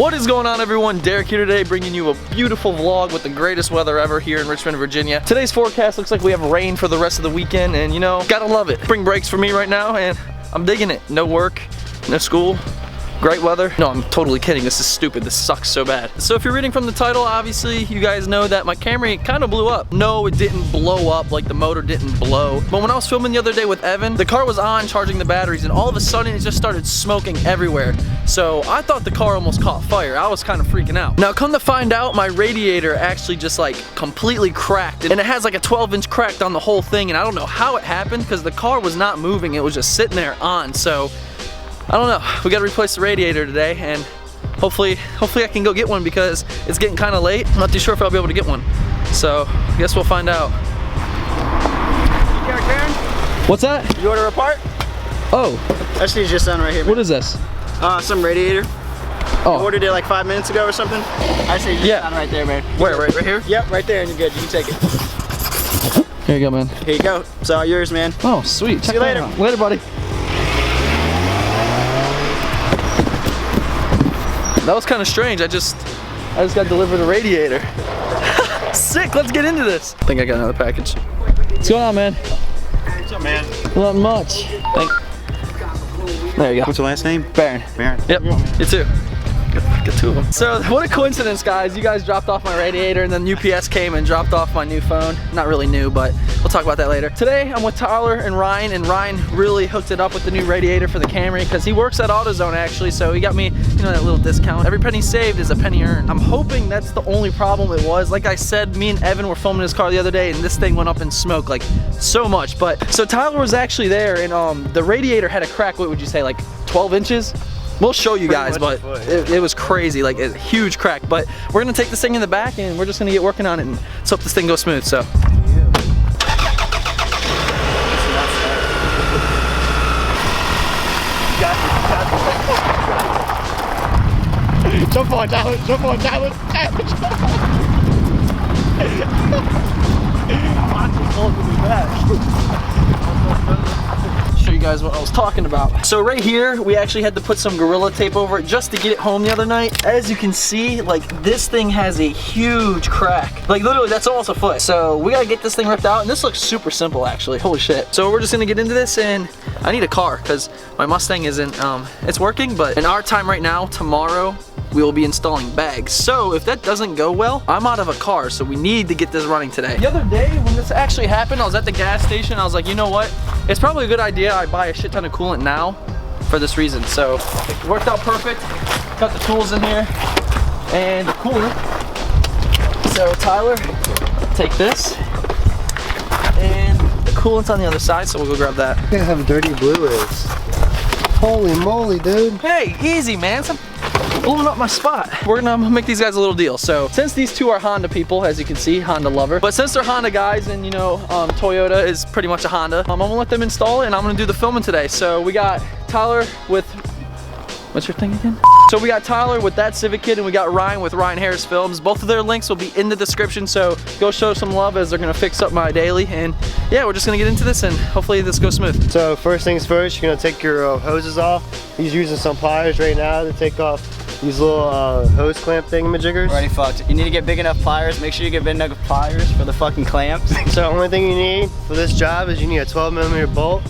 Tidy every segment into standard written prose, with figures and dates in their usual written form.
What is going on, everyone? Derek here today, bringing you a beautiful vlog with the greatest weather ever here in Richmond, Virginia. Today's forecast looks like we have rain for the rest of the weekend, and you know, gotta love it. Spring breaks for me right now, and I'm digging it. No work, no school. Great weather. No, I'm totally kidding. This is stupid. This sucks so bad. So if you're reading from the title, obviously you guys know that my Camry kind of blew up. No, it didn't blow up, like the motor didn't blow. But when I was filming the other day with Evan, the car was on charging the batteries, and all of a sudden it just started smoking everywhere. So I thought the car almost caught fire. I was kind of freaking out. Now come to find out, my radiator actually just like completely cracked, and it has like a 12-inch crack on the whole thing, and I don't know how it happened because the car was not moving. It was just sitting there on. So I don't know, we gotta replace the radiator today, and hopefully I can go get one because it's getting kind of late. I'm not too sure if I'll be able to get one. So I guess we'll find out. You got Karen? What's that? You order a part? Oh. That needs just on right here. Man. What is this? Some radiator. Oh. You ordered it like 5 minutes ago or something? I say just on right there, man. Where, right here? Yep, right there, and you're good. You can take it. Here you go, man. Here you go. It's all yours, man. Oh, sweet. See you later. Later, buddy. That was kind of strange. I just got delivered a radiator. Sick, let's get into this. I think I got another package. What's going on, man? What's up, man? Not much. There you go. What's your last name? Baran. Baran. Yep, you too. Get two of them. So what a coincidence, guys. You guys dropped off my radiator, and then UPS came and dropped off my new phone. Not really new, but we'll talk about that later. Today I'm with Tyler and Ryan really hooked it up with the new radiator for the Camry because he works at AutoZone actually, so he got me, you know, that little discount. Every penny saved is a penny earned. I'm hoping that's the only problem it was. Like I said, me and Evan were filming his car the other day, and this thing went up in smoke like so much. But so Tyler was actually there, and the radiator had a crack. What would you say, like 12 inches? We'll show you guys, but it was crazy, like a huge crack. But we're gonna take this thing in the back, and we're just gonna get working on it, and let's hope this thing goes smooth. So. Jump on, Tyler. Jump on, Tyler. Show you guys what I was talking about. So right here, we actually had to put some Gorilla Tape over it just to get it home the other night. As you can see, like this thing has a huge crack. Like literally, that's almost a foot. So we gotta get this thing ripped out, and this looks super simple actually. Holy shit. So we're just gonna get into this, and I need a car because my Mustang isn't, it's working, but in our time right now, tomorrow, we will be installing bags. So if that doesn't go well, I'm out of a car, so we need to get this running today. The other day when this actually happened, I was at the gas station. I was like, you know what? It's probably a good idea I buy a shit ton of coolant now for this reason. So it worked out perfect. Got the tools in here and the coolant. So Tyler, take this. And the coolant's on the other side, so we'll go grab that. Look at how dirty blue is. Holy moly, dude. Hey, easy, man. Stop blowing up my spot. We're gonna make these guys a little deal. So since these two are Honda people, as you can see, Honda lover, but since they're Honda guys, and you know, Toyota is pretty much a Honda, I'm gonna let them install it, and I'm gonna do the filming today. So we got Tyler with, what's your thing again? So we got Tyler with that Civic Kid, and we got Ryan with Ryan Harris Films. Both of their links will be in the description, so go show some love as they're gonna fix up my daily. And yeah, we're just gonna get into this, and hopefully this goes smooth. So first things first, you're gonna take your hoses off. He's using some pliers right now to take off these little hose clamp thingamajiggers. Already fucked. You need to get big enough pliers. Make sure you get big enough pliers for the fucking clamps. So the only thing you need for this job is you need a 12mm bolt.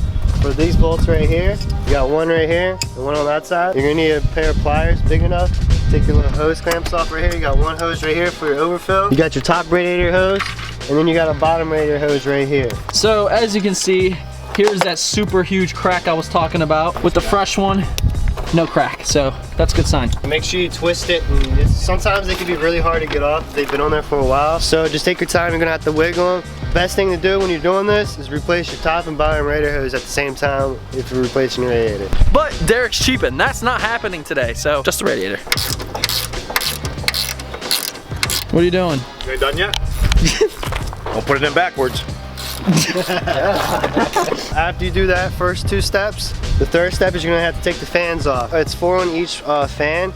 For these bolts right here, you got one right here and one on that side. You're gonna need a pair of pliers big enough. Take your little hose clamps off right here. You got one hose right here for your overfill. You got your top radiator hose, and then you got a bottom radiator hose right here. So as you can see, here's that super huge crack I was talking about. With the fresh one, no crack, so that's a good sign. Make sure you twist it, and sometimes they can be really hard to get off. They've been on there for a while, so just take your time. You're gonna have to wiggle them. Best thing to do when you're doing this is replace your top and bottom radiator hose at the same time if you're replacing your radiator. But Derek's cheaping. That's not happening today, so just the radiator. What are you doing? You ain't done yet? I'll put it in backwards. After you do that first two steps, the third step is you're gonna have to take the fans off. It's 4 on each fan,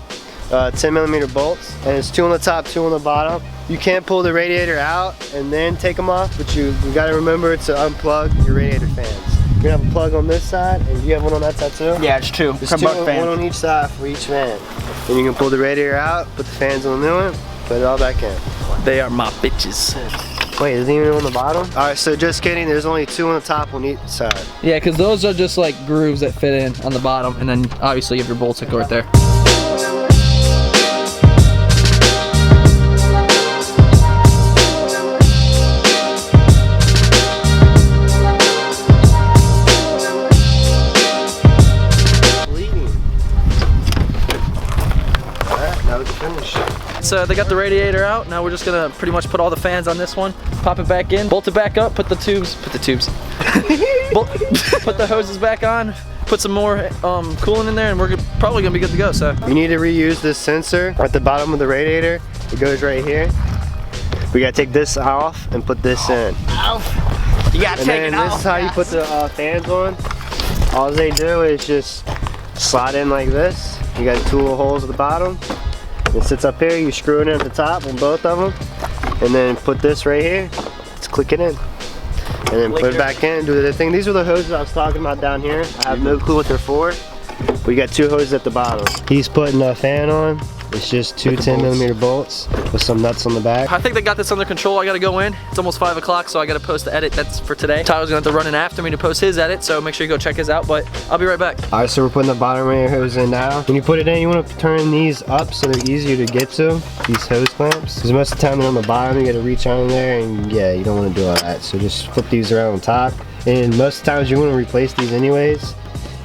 10mm bolts, and it's 2 on the top, 2 on the bottom. You can't pull the radiator out and then take them off, but you gotta remember to unplug your radiator fans. You're gonna have a plug on this side, and you have one on that side too? Yeah, it's 2. There's 2, one on each side for each fan. and you can pull the radiator out, put the fans on the new one, put it all back in. They are my bitches. Wait, isn't even on the bottom? All right, so just kidding, there's only 2 on the top on each side. Yeah, because those are just like grooves that fit in on the bottom, and then obviously you have your bolts that go right there. So they got the radiator out. Now we're just gonna pretty much put all the fans on this one, pop it back in, bolt it back up, put the hoses back on, put some more coolant in there, and we're probably gonna be good to go. So you need to reuse this sensor at the bottom of the radiator. It goes right here. We gotta take this off and put this in. Ow. You gotta take it off. This is how you put the fans on. All they do is just slide in like this. You got 2 little holes at the bottom. It sits up here, you screw it in at the top on both of them, and then put this right here, just click it in. And then put it back in, do the thing. These are the hoses I was talking about down here. I have no clue what they're for. We got 2 hoses at the bottom. He's putting a fan on. It's just 2 10mm bolts with some nuts on the back. I think they got this under control. I gotta go in. It's almost 5 o'clock, so I gotta post the edit that's for today. Tyler's gonna have to run in after me to post his edit, so make sure you go check his out, but I'll be right back. All right, so we're putting the bottom radiator hose in now. When you put it in, you wanna turn these up so they're easier to get to, these hose clamps. Because most of the time they're on the bottom, you gotta reach on there, and yeah, you don't wanna do all that. So just flip these around on top. And most of the times you wanna replace these anyways,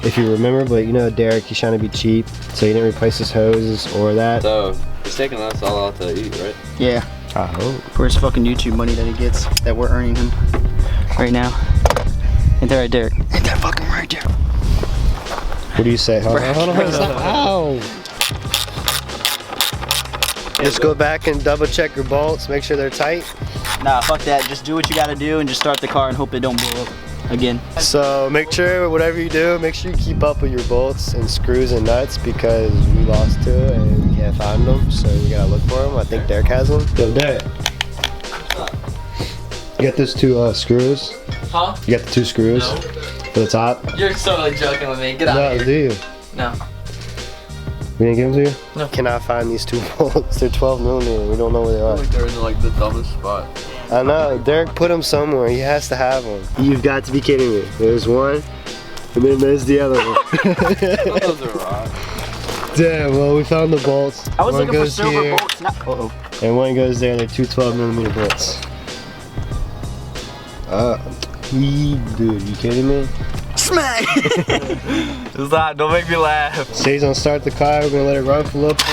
if you remember, but you know Derek, he's trying to be cheap, so he didn't replace his hoses or that. So, he's taking us all out to eat, right? Yeah. Oh. For his fucking YouTube money that he gets, that we're earning him right now. Ain't that right, Derek? Ain't that fucking right, Derek? What do you say? Hold on. Ow! Just go back and double check your bolts, make sure they're tight. Nah, fuck that. Just do what you gotta do and just start the car and hope it don't blow up again. So make sure whatever you do, make sure you keep up with your bolts and screws and nuts, because we lost 2 and we can't find them, so we gotta look for them. I think Derek has them. Yo, Derek. You got those 2 screws? Huh? You got the 2 screws No. for the top? You're totally joking with me. Get out of No, here. do you? No. We didn't give them to you? No. Cannot find these 2 bolts. They're 12mm. We don't know where they I are. think they're in like the dumbest spot. I know. Derek put them somewhere. He has to have them. You've got to be kidding me. There's one, and then there's the other one. Those are rock. Damn, well, we found the bolts. I was One looking for goes silver here, bolts. Uh-oh. and one goes there. They're 2 12mm bolts. Dude, you kidding me? Smack! Stop, don't make me laugh. So he's gonna start the car. We're gonna let it run for a little bit.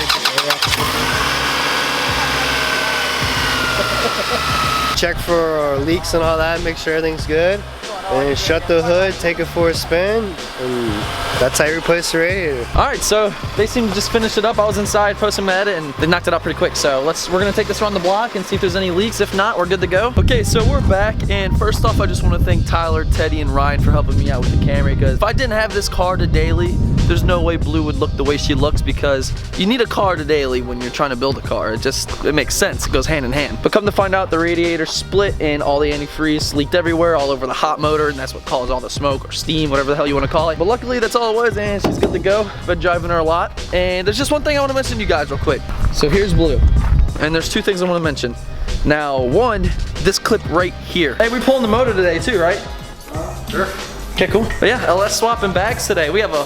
Check for leaks and all that, make sure everything's good. And shut the hood, take it for a spin, and that's how you replace the radiator. All right, so they seem to just finish it up. I was inside posting my edit, and they knocked it out pretty quick. So we're gonna take this around the block and see if there's any leaks. If not, we're good to go. Okay, so we're back, and first off, I just want to thank Tyler, Teddy, and Ryan for helping me out with the camera, because if I didn't have this car to daily, there's no way Blue would look the way she looks, because you need a car to daily when you're trying to build a car. It makes sense. It goes hand in hand. But come to find out, the radiator split and all the antifreeze leaked everywhere, all over the hot motor, and that's what caused all the smoke or steam, whatever the hell you want to call it. But luckily, that's all it was, and she's good to go. Been driving her a lot. And there's just one thing I want to mention to you guys real quick. So here's Blue, and there's 2 things I want to mention. Now, one, this clip right here. Hey, we pulling the motor today too, right? Sure. Okay, cool. But yeah, LS swapping bags today. We have a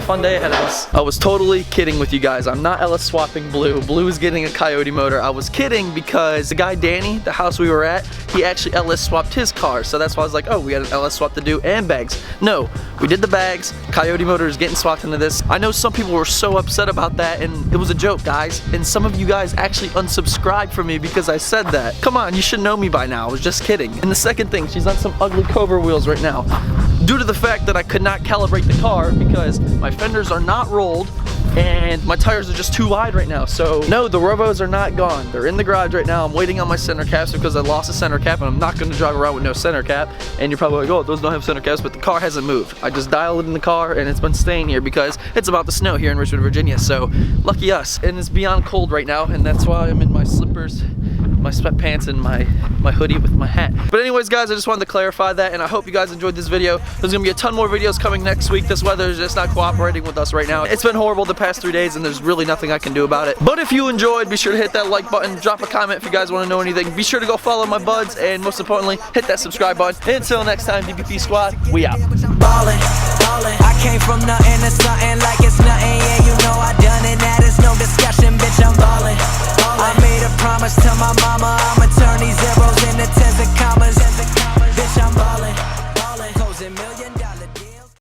fun day ahead of us. I was totally kidding with you guys. I'm not LS swapping Blue. Blue is getting a Coyote motor. I was kidding because the guy Danny, the house we were at, he actually LS swapped his car. So that's why I was like, oh, we had an LS swap to do and bags. No, we did the bags. Coyote motor is getting swapped into this. I know some people were so upset about that, and it was a joke, guys. And some of you guys actually unsubscribed from me because I said that. Come on, you should know me by now. I was just kidding. And the second thing, she's on some ugly Cobra wheels right now, due to the fact that I could not calibrate the car because my fenders are not rolled and my tires are just too wide right now. So no, the Rovos are not gone. They're in the garage right now. I'm waiting on my center caps because I lost a center cap, and I'm not going to drive around with no center cap. And you're probably like, oh, those don't have center caps, but the car hasn't moved. I just dialed it in the car and it's been staying here because it's about to snow here in Richmond, Virginia. So lucky us. And it's beyond cold right now, and that's why I'm in my slippers my sweatpants and my hoodie with my hat. But anyways, guys, I just wanted to clarify that, and I hope you guys enjoyed this video. There's gonna be a ton more videos coming next week. This weather is just not cooperating with us right now. It's been horrible the past 3 days, and there's really nothing I can do about it. But if you enjoyed, be sure to hit that like button, drop a comment if you guys want to know anything. Be sure to go follow my buds, and most importantly, hit that subscribe button. Until next time, DBP Squad, we out. Ballin', I came from nothing to something like it's nothing. Yeah, you know I done it. That is no discussion, bitch. I'm ballin'. I made a promise to my mama, I'ma turn these